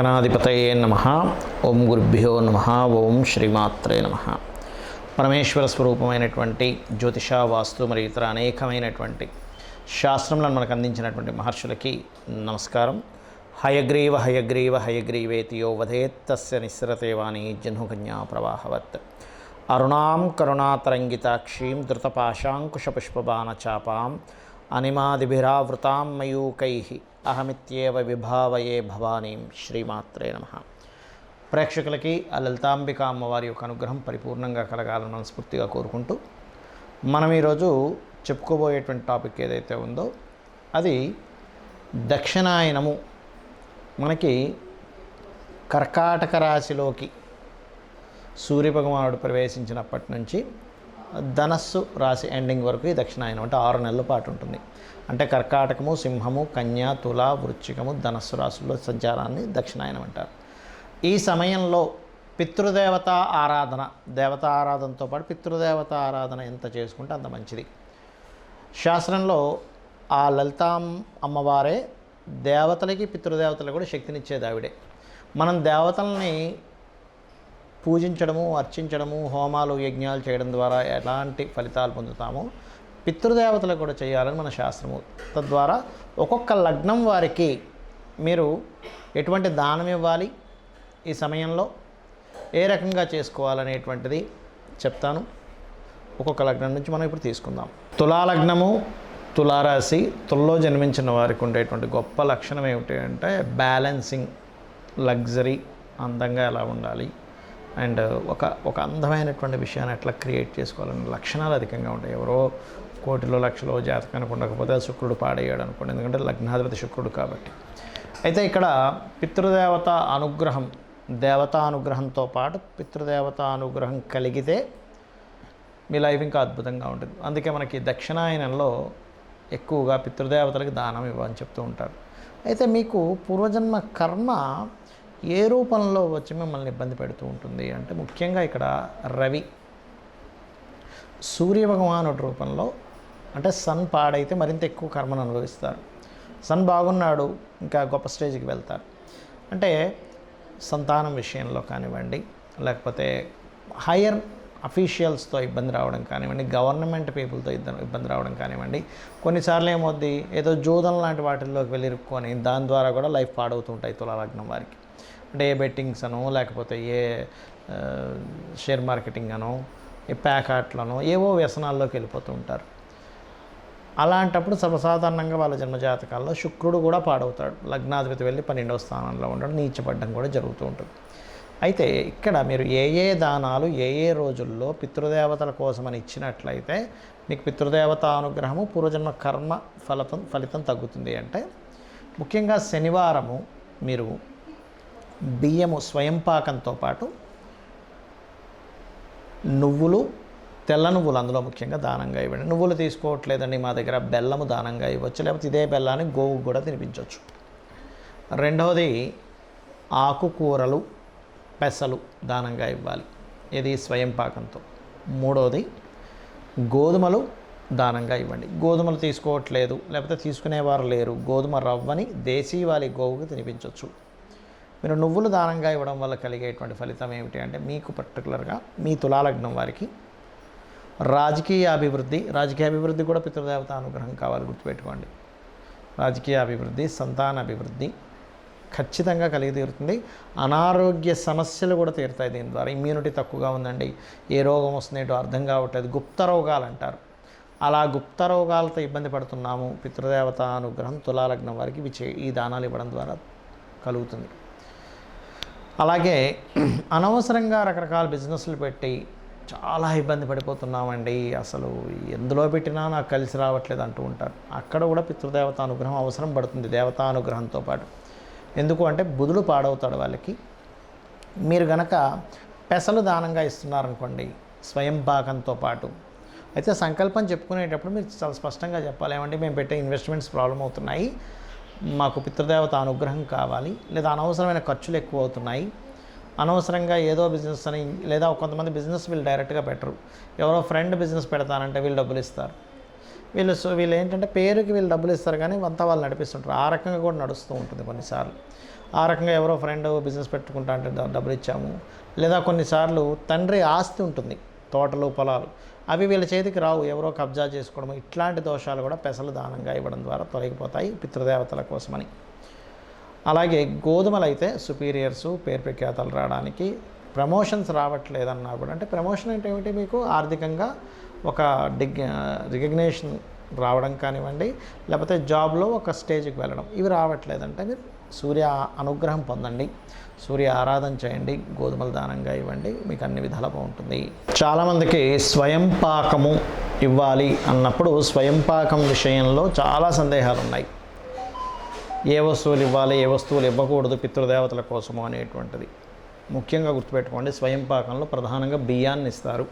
శ్రీమహాగణాధిపతయే నమః. ఓం గురుభ్యో నమః. ఓం శ్రీమాత్రే నమః. పరమేశ్వర స్వరూపమైనటువంటి జ్యోతిష, వాస్తు మరియు ఇతర అనేకమైనటువంటి శాస్త్రములను మనకు అందించినటువంటి మహర్షులకి నమస్కారం. హయగ్రీవ హయగ్రీవ హయగ్రీవేతి యో వదేత్తస్య నిస్సరతేవాణి జహ్నుకన్యా ప్రవాహవత్. అరుణాం కరుణాతరంగితాక్షీం ధృతపాశాంకుశపుష్పబాణచాపాం అనిమాదిభిరావృతాం మయూకైః అహమిత్యేవ విభావయే భవానీం. శ్రీమాత్రే నమః. ప్రేక్షకులకి ఆ లలితాంబిక అమ్మవారి యొక్క అనుగ్రహం పరిపూర్ణంగా కలగాలని మనస్ఫూర్తిగా కోరుకుంటూ మనం ఈరోజు చెప్పుకోబోయేటువంటి టాపిక్ ఏదైతే ఉందో అది దక్షిణాయనము. మనకి కర్కాటక రాశిలోకి సూర్యభగవానుడు ప్రవేశించినప్పటి నుంచి ధనస్సు రాశి ఎండింగ్ వరకు ఈ దక్షిణాయనం అంటే 6 నెలల పాటు ఉంటుంది. అంటే కర్కాటకము, సింహము, కన్య, తుల, వృశ్చికము, ధనస్సు రాశుల్లో సంచారాన్ని దక్షిణాయనం అంటారు. ఈ సమయంలో పితృదేవత ఆరాధన, దేవతా ఆరాధనతో పాటు పితృదేవత ఆరాధన ఎంత చేసుకుంటే అంత మంచిది. శాస్త్రంలో ఆ లలితాం అమ్మవారే దేవతలకి పితృదేవతలకు కూడా శక్తినిచ్చేది ఆవిడే. మనం దేవతల్ని పూజించడము, అర్చించడము, హోమాలు, యజ్ఞాలు చేయడం ద్వారా ఎలాంటి ఫలితాలు పొందుతామో పితృదేవతలు కూడా చేయాలని మన శాస్త్రము. తద్వారా ఒక్కొక్క లగ్నం వారికి మీరు ఎటువంటి దానం ఇవ్వాలి, ఈ సమయంలో ఏ రకంగా చేసుకోవాలనేటువంటిది చెప్తాను. ఒక్కొక్క లగ్నం నుంచి మనం ఇప్పుడు తీసుకుందాం. తులాలగ్నము, తులారాశి, తుల్లో జన్మించిన వారికి ఉండేటువంటి గొప్ప లక్షణం ఏమిటి అంటే బ్యాలెన్సింగ్, లగ్జరీ, అందంగా ఎలా ఉండాలి అండ్ ఒక అందమైనటువంటి విషయాన్ని ఎట్లా క్రియేట్ చేసుకోవాలనే లక్షణాలు అధికంగా ఉంటాయి. ఎవరో కోటిలో లక్షలో జాతకానికి ఉండకపోతే శుక్రుడు పాడేయాడు అనుకోండి, ఎందుకంటే లగ్నాధిపతి శుక్రుడు కాబట్టి. అయితే ఇక్కడ పితృదేవత అనుగ్రహం, దేవతా అనుగ్రహంతో పాటు పితృదేవత అనుగ్రహం కలిగితే మీ లైఫ్ ఇంకా అద్భుతంగా ఉంటుంది. అందుకే మనకి దక్షిణాయనంలో ఎక్కువగా పితృదేవతలకు దానం ఇవ్వని చెప్తూ ఉంటారు. అయితే మీకు పూర్వజన్మ కర్మ ఏ రూపంలో వచ్చి మిమ్మల్ని ఇబ్బంది పెడుతూ ఉంటుంది అంటే ముఖ్యంగా ఇక్కడ రవి, సూర్యభగవానుడి రూపంలో. అంటే సన్ పాడైతే మరింత ఎక్కువ కర్మను అనుభవిస్తారు. సన్ బాగున్నాడు ఇంకా గొప్ప స్టేజ్కి వెళ్తారు. అంటే సంతానం విషయంలో కానివ్వండి, లేకపోతే హయ్యర్ అఫీషియల్స్తో ఇబ్బంది రావడం కానివ్వండి, గవర్నమెంట్ పీపుల్తో ఇబ్బంది రావడం కానివ్వండి. కొన్నిసార్లు ఏమవుద్ది, ఏదో జూదం లాంటి వాటిల్లోకి వెళ్ళి ఇరుక్కొని దాని ద్వారా కూడా లైఫ్ పాడవుతుంటాయి తులాలగ్నం వారికి. అంటే ఏ బెట్టింగ్స్ అనో, లేకపోతే ఏ షేర్ మార్కెటింగ్ అనో, ఏ ప్యాకాట్లనో ఏవో వ్యసనాల్లోకి వెళ్ళిపోతూ ఉంటారు. అలాంటప్పుడు సర్వసాధారణంగా వాళ్ళ జన్మజాతకాల్లో శుక్రుడు కూడా పాడవుతాడు. లగ్నాధిపతి వెళ్ళి 12వ స్థానంలో ఉండడం, నీచపడ్డం కూడా జరుగుతూ ఉంటుంది. అయితే ఇక్కడ మీరు ఏ దానాలు ఏ రోజుల్లో పితృదేవతల కోసమని ఇచ్చినట్లయితే మీకు పితృదేవత అనుగ్రహము, పూర్వజన్మ కర్మ ఫలితం తగ్గుతుంది. అంటే ముఖ్యంగా శనివారము మీరు బియ్యము స్వయం పాకంతో పాటు నువ్వులు, తెల్ల నువ్వులు అందులో ముఖ్యంగా దానంగా ఇవ్వండి. నువ్వులు తీసుకోవట్లేదండి మా దగ్గర, బెల్లము దానంగా ఇవ్వచ్చు, లేకపోతే ఇదే బెల్లాన్ని గోవుకు కూడా తినిపించవచ్చు. రెండవది ఆకుకూరలు, పెసలు దానంగా ఇవ్వాలి, ఇది స్వయం పాకంతో. మూడవది గోధుమలు దానంగా ఇవ్వండి. గోధుమలు తీసుకోవట్లేదు లేకపోతే తీసుకునేవారు లేరు, గోధుమ రవ్వని దేశీవాలి గోవుకు తినిపించవచ్చు. మీరు నువ్వులు దానంగా ఇవ్వడం వల్ల కలిగేటువంటి ఫలితం ఏమిటి అంటే మీకు పర్టికులర్గా మీ తులాలగ్నం వారికి రాజకీయ అభివృద్ధి కూడా పితృదేవత అనుగ్రహం కావాలి, గుర్తుపెట్టుకోండి. రాజకీయ అభివృద్ధి, సంతాన అభివృద్ధి ఖచ్చితంగా కలిగి తీరుతుంది. అనారోగ్య సమస్యలు కూడా తీరుతాయి దీని ద్వారా. ఇమ్యూనిటీ తక్కువగా ఉందండి, ఏ రోగం వస్తుందేంటో అర్థం కావట్లేదు, గుప్త రోగాలు అంటారు. అలా గుప్త రోగాలతో ఇబ్బంది పడుతున్నాము, పితృదేవత అనుగ్రహం తులాలగ్నం వారికి ఈ దానాలు ఇవ్వడం ద్వారా కలుగుతుంది. అలాగే అనవసరంగా రకరకాల బిజినెస్లు పెట్టి చాలా ఇబ్బంది పడిపోతున్నామండి, అసలు ఎందులో పెట్టినా నాకు కలిసి రావట్లేదు అంటూ ఉంటారు. అక్కడ కూడా పితృదేవత అనుగ్రహం అవసరం పడుతుంది, దేవతా అనుగ్రహంతో పాటు. ఎందుకు అంటే బుధుడు పాడవుతాడు వాళ్ళకి. మీరు గనక పెసలు దానంగా ఇస్తున్నారనుకోండి స్వయం పాకంతో పాటు, అయితే సంకల్పం చెప్పుకునేటప్పుడు మీరు చాలా స్పష్టంగా చెప్పాలి. ఏమంటే మేము పెట్టే ఇన్వెస్ట్మెంట్స్ ప్రాబ్లం అవుతున్నాయి, మాకు పితృదేవత అనుగ్రహం కావాలి, లేదా అనవసరమైన ఖర్చులు ఎక్కువ అవుతున్నాయి, అనవసరంగా ఏదో బిజినెస్ అని, లేదా కొంతమంది బిజినెస్ వీళ్ళు డైరెక్ట్గా పెట్టరు, ఎవరో ఫ్రెండ్ బిజినెస్ పెడతానంటే వీళ్ళు డబ్బులు ఇస్తారు. వీళ్ళు ఏంటంటే పేరుకి వీళ్ళు డబ్బులు ఇస్తారు కానీ అంతా వాళ్ళు నడిపిస్తుంటారు. ఆ రకంగా కూడా నడుస్తూ ఉంటుంది కొన్నిసార్లు. ఆ రకంగా ఎవరో ఫ్రెండ్ బిజినెస్ పెట్టుకుంటా అంటే డబ్బులు ఇచ్చాము. లేదా కొన్నిసార్లు తండ్రి ఆస్తి ఉంటుంది, తోటలు పొలాలు, అవి వీళ్ళ చేతికి రావు, ఎవరో కబ్జా చేసుకోవడం, ఇట్లాంటి దోషాలు కూడా పెసలు దానంగా ఇవ్వడం ద్వారా తొలగిపోతాయి పితృదేవతల కోసమని. అలాగే గోధుమలు అయితే సుపీరియర్సు, పేరు ప్రఖ్యాతలు రావడానికి, ప్రమోషన్స్ రావట్లేదన్నా కూడా, అంటే ప్రమోషన్ అంటే ఏమిటి, మీకు ఆర్థికంగా ఒక రికగ్నేషన్ రావడం కానివ్వండి, లేకపోతే జాబ్లో ఒక స్టేజ్కి వెళ్ళడం, ఇవి రావట్లేదంటే మీరు సూర్య అనుగ్రహం పొందండి, సూర్య ఆరాధన చేయండి, గోధుమలు దానంగా ఇవ్వండి, మీకు అన్ని విధాలా బాగుంటుంది. చాలామందికి స్వయం పాకము ఇవ్వాలి అన్నప్పుడు స్వయం పాకం విషయంలో చాలా సందేహాలు ఉన్నాయి. ఏ వస్తువులు ఇవ్వాలి, ఏ వస్తువులు ఇవ్వకూడదు పితృదేవతల కోసము అనేటువంటిది ముఖ్యంగా గుర్తుపెట్టుకోండి. స్వయం పాకంలో ప్రధానంగా బియ్యాన్ని ఇస్తారు.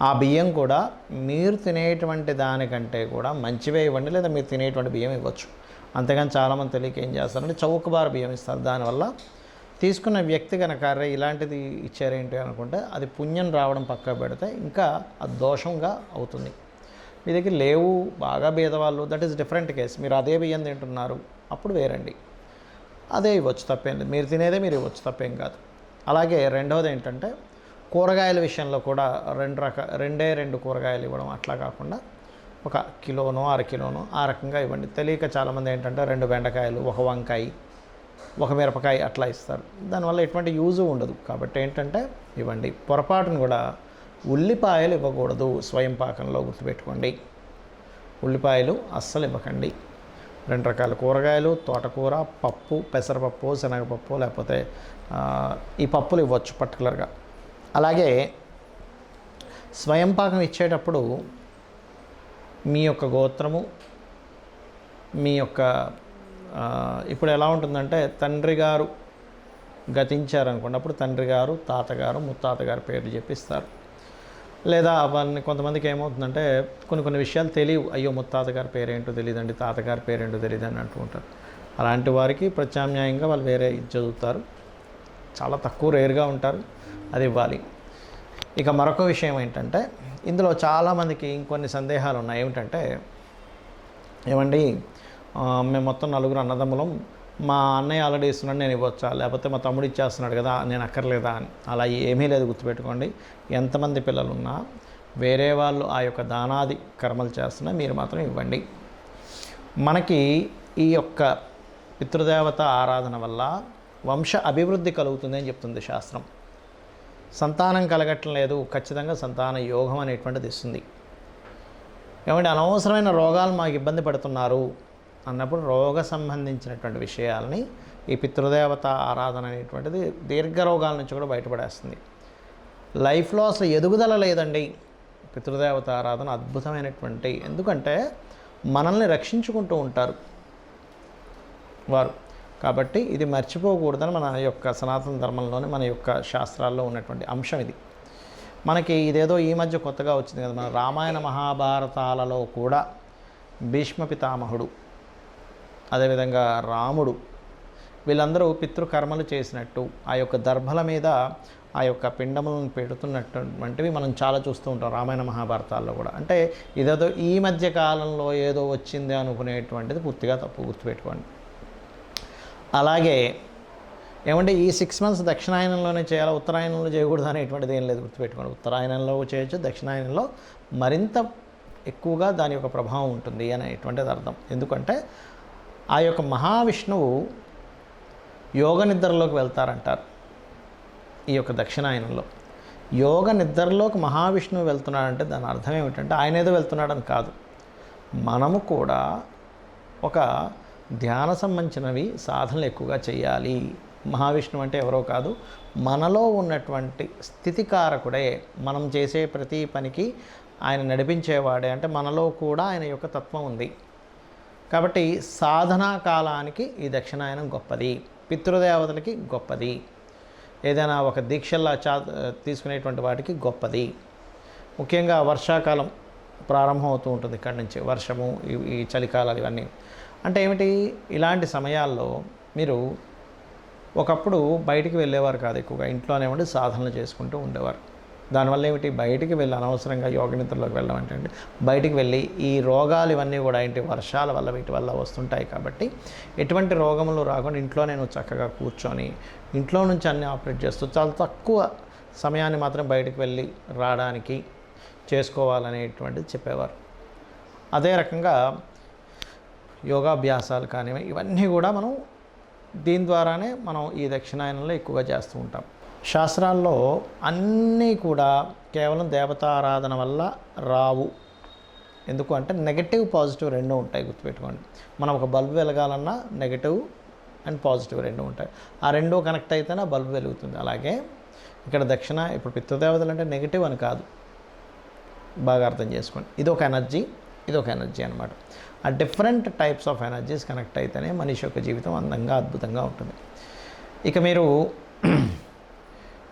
ఆ బియ్యం కూడా మీరు తినేటువంటి దానికంటే కూడా మంచివే ఇవ్వండి, లేదా మీరు తినేటువంటి బియ్యం ఇవ్వచ్చు. అంతేగాని చాలామంది తెలియక ఏం చేస్తారంటే చౌకబారు బియ్యం ఇస్తారు. దానివల్ల తీసుకున్న వ్యక్తి కనుక ఇలాంటిది ఇచ్చారేంటి అనుకుంటే అది పుణ్యం రావడం పక్క పెడితే ఇంకా అది దోషంగా అవుతుంది. మీ దగ్గర లేవు, బాగా భేదవాళ్ళు, దట్ ఈస్ డిఫరెంట్ కేస్. మీరు అదే బియ్యం తింటున్నారు, అప్పుడు వేరండి, అదే ఇవ్వచ్చు, తప్పేం లేదు. మీరు తినేదే మీరు ఇవ్వచ్చు, తప్పేం కాదు. అలాగే రెండవది ఏంటంటే కూరగాయల విషయంలో కూడా రెండు కూరగాయలు ఇవ్వడం, అట్లా కాకుండా ఒక కిలోనో అరకిలోనో ఆ రకంగా ఇవ్వండి. తెలియక చాలామంది ఏంటంటే 2 బెండకాయలు, 1 వంకాయ, 1 మిరపకాయ అట్లా ఇస్తారు. దానివల్ల ఎటువంటి యూజు ఉండదు. కాబట్టి ఏంటంటే ఇవ్వండి. పొరపాటును కూడా ఉల్లిపాయలు ఇవ్వకూడదు స్వయం పాకంలో, గుర్తుపెట్టుకోండి. ఉల్లిపాయలు అస్సలు ఇవ్వకండి. 2 రకాల కూరగాయలు, తోటకూర, పప్పు, పెసరపప్పు, శనగపప్పు, లేకపోతే ఈ పప్పులు ఇవ్వచ్చు పర్టికులర్గా. అలాగే స్వయం పాకం ఇచ్చేటప్పుడు మీ యొక్క గోత్రము, మీ యొక్క ఇప్పుడు ఎలా ఉంటుందంటే తండ్రి గారు గతించారనుకోండి, అప్పుడు తండ్రి గారు, తాతగారు, ముత్తాతగారు పేర్లు చెప్పిస్తారు. లేదా అవన్నీ కొంతమందికి ఏమవుతుందంటే కొన్ని విషయాలు తెలియవు. అయ్యో ముత్తాతగారి పేరేంటో తెలియదండి, తాతగారి పేరేంటో తెలియదు అని అంటుంటారు. అలాంటి వారికి ప్రత్యామ్నాయంగా వాళ్ళు వేరే చదువుతారు. చాలా తక్కువ రేర్గా ఉంటారు, అది ఇవ్వాలి. ఇక మరొక విషయం ఏంటంటే ఇందులో చాలామందికి ఇంకొన్ని సందేహాలు ఉన్నాయి. ఏమిటంటే ఏమండి మేము మొత్తం 4 అన్నదమ్ములం, మా అన్నయ్య ఆల్రెడీ ఇస్తున్నాడు, నేను ఇవ్వచ్చా, లేకపోతే మా తమ్ముడు ఇచ్చేస్తున్నాడు కదా నేను అక్కర్లేదా అని. అలా ఏమీ లేదు, గుర్తుపెట్టుకోండి. ఎంతమంది పిల్లలున్నా వేరే వాళ్ళు ఆ యొక్క దానాది కర్మలు చేస్తున్నా మీరు మాత్రం ఇవ్వండి. మనకి ఈ యొక్క పితృదేవత ఆరాధన వల్ల వంశ అభివృద్ధి కలుగుతుంది అని చెప్తుంది శాస్త్రం. సంతానం కలగటం లేదు, ఖచ్చితంగా సంతాన యోగం అనేటువంటిది ఇస్తుంది. ఏమంటే అనవసరమైన రోగాలు మాకు ఇబ్బంది పడుతున్నారు అన్నప్పుడు రోగ సంబంధించినటువంటి విషయాలని ఈ పితృదేవత ఆరాధన అనేటువంటిది దీర్ఘ రోగాల నుంచి కూడా బయటపడేస్తుంది. లైఫ్లో అసలు ఎదుగుదల లేదండి, పితృదేవత ఆరాధన అద్భుతమైనటువంటి, ఎందుకంటే మనల్ని రక్షించుకుంటూ ఉంటారు వారు. కాబట్టి ఇది మర్చిపోకూడదని మన యొక్క సనాతన ధర్మంలోని, మన యొక్క శాస్త్రాల్లో ఉన్నటువంటి అంశం ఇది. మనకి ఇదేదో ఈ మధ్య కొత్తగా వచ్చింది కదా, మన రామాయణ మహాభారతాలలో కూడా భీష్మ పితామహుడు, అదేవిధంగా రాముడు, వీళ్ళందరూ పితృకర్మలు చేసినట్టు ఆ యొక్క దర్భల మీద ఆ యొక్క పిండములను పెడుతున్నటువంటివి మనం చాలా చూస్తూ ఉంటాం రామాయణ మహాభారతాల్లో కూడా. అంటే ఇదేదో ఈ మధ్య కాలంలో ఏదో వచ్చింది అనుకునేటువంటిది పూర్తిగా తప్పు, గుర్తుపెట్టుకోండి. అలాగే ఏమంటే ఈ 6 months దక్షిణాయనంలోనే చేయాలి, ఉత్తరాయణంలో చేయకూడదు అనేటువంటిది ఏం లేదు, గుర్తుపెట్టుకోండి. ఉత్తరాయణంలో చేయొచ్చు, దక్షిణాయనంలో మరింత ఎక్కువగా దాని యొక్క ప్రభావం ఉంటుంది అనేటువంటిది అర్థం. ఎందుకంటే ఆ యొక్క మహావిష్ణువు యోగ నిద్రలోకి వెళ్తారంటారు. ఈ యొక్క దక్షిణాయనంలో యోగ నిద్రలోకి మహావిష్ణువు వెళ్తున్నాడంటే దాని అర్థం ఏమిటంటే ఆయన ఏదో వెళ్తున్నాడని కాదు, మనము కూడా ఒక ధ్యాన సంబంధించినవి సాధనలు ఎక్కువగా చేయాలి. మహావిష్ణువు అంటే ఎవరో కాదు, మనలో ఉన్నటువంటి స్థితికారకుడే. మనం చేసే ప్రతి పనికి ఆయన నడిపించేవాడే, అంటే మనలో కూడా ఆయన యొక్క తత్వం ఉంది. కాబట్టి సాధనా కాలానికి ఈ దక్షిణాయనం గొప్పది, పితృదేవతలకి గొప్పది, ఏదైనా ఒక దీక్షల్లా తీసుకునేటువంటి వాటికి గొప్పది. ముఖ్యంగా వర్షాకాలం ప్రారంభం అవుతూ ఉంటుంది, ఇక్కడి నుంచి వర్షము, ఈ చలికాలాలు ఇవన్నీ. అంటే ఏమిటి, ఇలాంటి సమయాల్లో మీరు ఒకప్పుడు బయటికి వెళ్ళేవారు కాదు, ఎక్కువగా ఇంట్లోనే ఉండి సాధనలు చేసుకుంటూ ఉండేవారు. దానివల్ల ఏమిటి, బయటికి వెళ్ళి అనవసరంగా యోగ నిద్రలోకి వెళ్ళడం అంటే బయటికి వెళ్ళి ఈ రోగాలు ఇవన్నీ కూడా ఏంటి వర్షాల వల్ల వీటి వల్ల వస్తుంటాయి. కాబట్టి ఎటువంటి రోగములు రాకుండా ఇంట్లో నేను చక్కగా కూర్చొని ఇంట్లో నుంచి అన్నీ ఆపరేట్ చేస్తూ చాలా తక్కువ సమయాన్ని మాత్రం బయటికి వెళ్ళి రావడానికి చేసుకోవాలనేటువంటిది చెప్పేవారు. అదే రకంగా యోగాభ్యాసాలు కానివి ఇవన్నీ కూడా మనం దీని ద్వారానే మనం ఈ దక్షిణాయనంలో ఎక్కువగా చేస్తూ ఉంటాం. శాస్త్రాల్లో అన్నీ కూడా కేవలం దేవతారాధన వల్ల రావు. ఎందుకు అంటే నెగటివ్ పాజిటివ్ రెండూ ఉంటాయి, గుర్తుపెట్టుకోండి. మనం ఒక బల్బు వెలగాలన్నా నెగటివ్ అండ్ పాజిటివ్ రెండూ ఉంటాయి. ఆ రెండూ కనెక్ట్ అయితేనే బల్బు వెలుగుతుంది. అలాగే ఇక్కడ దక్షిణ ఇప్పుడు పితృదేవతలు అంటే నెగటివ్ అని కాదు, బాగా అర్థం చేసుకోండి. ఇదొక ఎనర్జీ, ఇదొక ఎనర్జీ అనమాట. ఆ different types of energies connect అయితేనే మనిషి యొక్క జీవితం అందంగా అద్భుతంగా ఉంటుంది. ఇక మీరు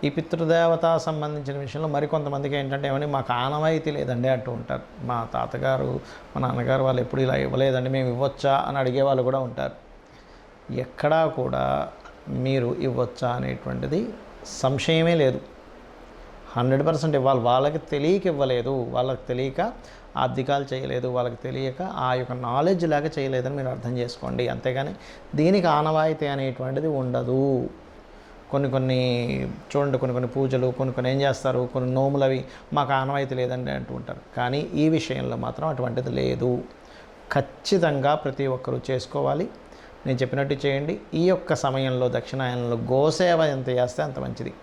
ఈ పితృదేవత సంబంధించిన విషయంలో మరికొంతమందికి ఏంటంటే ఏమని మాకు ఆనవాయితీ లేదండి అంటూ ఉంటారు. మా తాతగారు మా నాన్నగారు వాళ్ళు ఎప్పుడు ఇలా ఇవ్వలేదండి, మేము ఇవ్వచ్చా అని అడిగే వాళ్ళు కూడా ఉంటారు. ఎక్కడా కూడా మీరు ఇవ్వచ్చా అనేటువంటిది సంశయమే లేదు. 100% ఇవ్వాలి. వాళ్ళకి తెలియక ఇవ్వలేదు, వాళ్ళకి తెలియక ఆర్థికాలు చేయలేదు, వాళ్ళకి తెలియక ఆ యొక్క నాలెడ్జ్ లేక చేయలేదని మీరు అర్థం చేసుకోండి. అంతేగాని దీనికి ఆనవాయితీ అనేటువంటిది ఉండదు. కొన్ని చూడండి, కొన్ని పూజలు కొన్ని ఏం చేస్తారు, కొన్ని నోములు అవి మాకు ఆనవాయితీ లేదండి అంటూ ఉంటారు. కానీ ఈ విషయంలో మాత్రం అటువంటిది లేదు. ఖచ్చితంగా ప్రతి ఒక్కరూ చేసుకోవాలి. నేను చెప్పినట్టు చేయండి. ఈ యొక్క సమయంలో దక్షిణాయనంలో గోసేవ ఎంత చేస్తే అంత మంచిది.